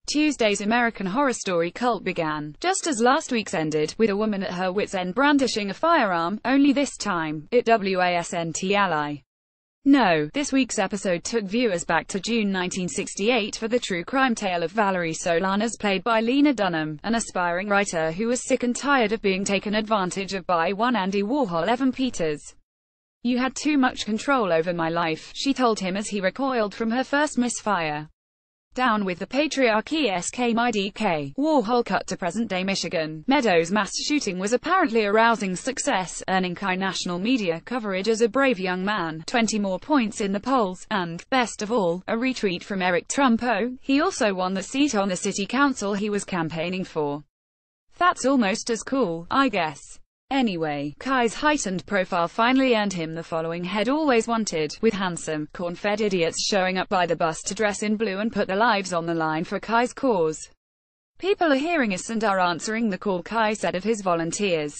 Tuesday's American Horror Story cult began, just as last week's ended, with a woman at her wit's end brandishing a firearm, only this time, it wasn't ally. No, this week's episode took viewers back to June 1968 for the true crime tale of Valerie Solanas, played by Lena Dunham, an aspiring writer who was sick and tired of being taken advantage of by one Andy Warhol. Evan Peters. "You had too much control over my life," she told him as he recoiled from her first misfire. Down with the patriarchy, SKMIDK. Warhol cut to present-day Michigan. Meadows' mass shooting was apparently a rousing success, earning Kai national media coverage as a brave young man, 20 more points in the polls, and, best of all, a retreat from Eric Trump. Oh, he also won the seat on the city council he was campaigning for. That's almost as cool, I guess. Anyway, Kai's heightened profile finally earned him the following head always wanted, with handsome, corn-fed idiots showing up by the bus to dress in blue and put their lives on the line for Kai's cause. "People are hearing us and are answering the call," Kai said of his volunteers.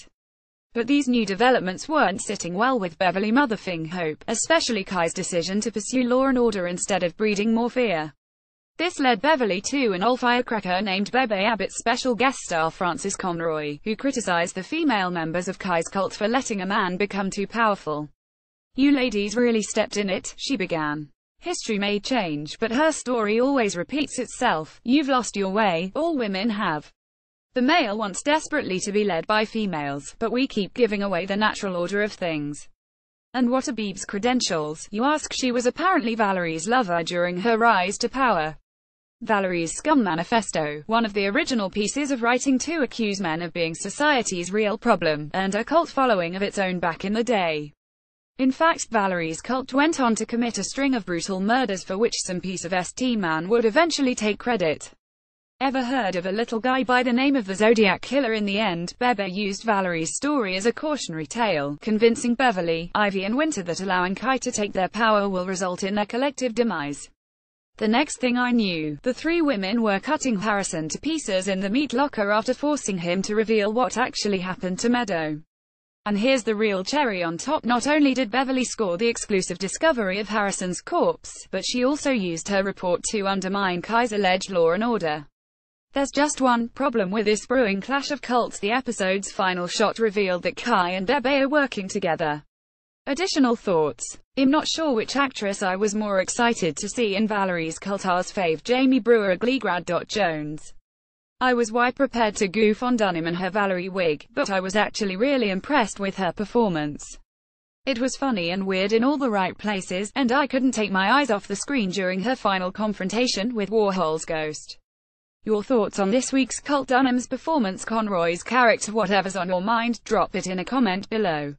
But these new developments weren't sitting well with Beverly Motherfing Hope, especially Kai's decision to pursue law and order instead of breeding more fear. This led Beverly to an old firecracker named Bebe Abbott's special guest star Frances Conroy, who criticized the female members of Kai's cult for letting a man become too powerful. "You ladies really stepped in it," she began. "History may change, but her story always repeats itself. You've lost your way, all women have. The male wants desperately to be led by females, but we keep giving away the natural order of things. And what are Beeb's credentials, you ask?" She was apparently Valerie's lover during her rise to power. Valerie's Scum Manifesto, one of the original pieces of writing to accuse men of being society's real problem, earned a cult following of its own back in the day. In fact, Valerie's cult went on to commit a string of brutal murders for which some piece of St man would eventually take credit. Ever heard of a little guy by the name of the Zodiac Killer? In the end, Bebe used Valerie's story as a cautionary tale, convincing Beverly, Ivy and Winter that allowing Kai to take their power will result in their collective demise. The next thing I knew, the three women were cutting Harrison to pieces in the meat locker after forcing him to reveal what actually happened to Meadow. And here's the real cherry on top: not only did Beverly score the exclusive discovery of Harrison's corpse, but she also used her report to undermine Kai's alleged law and order. There's just one problem with this brewing clash of cults. The episode's final shot revealed that Kai and Bebe are working together. Additional thoughts. I'm not sure which actress I was more excited to see in Valerie's cult's fave, Jamie Brewer or Glee grad. Jones. I was prepared to goof on Dunham and her Valerie wig, but I was actually really impressed with her performance. It was funny and weird in all the right places, and I couldn't take my eyes off the screen during her final confrontation with Warhol's ghost. Your thoughts on this week's cult? Dunham's performance, Conroy's character, whatever's on your mind, drop it in a comment below.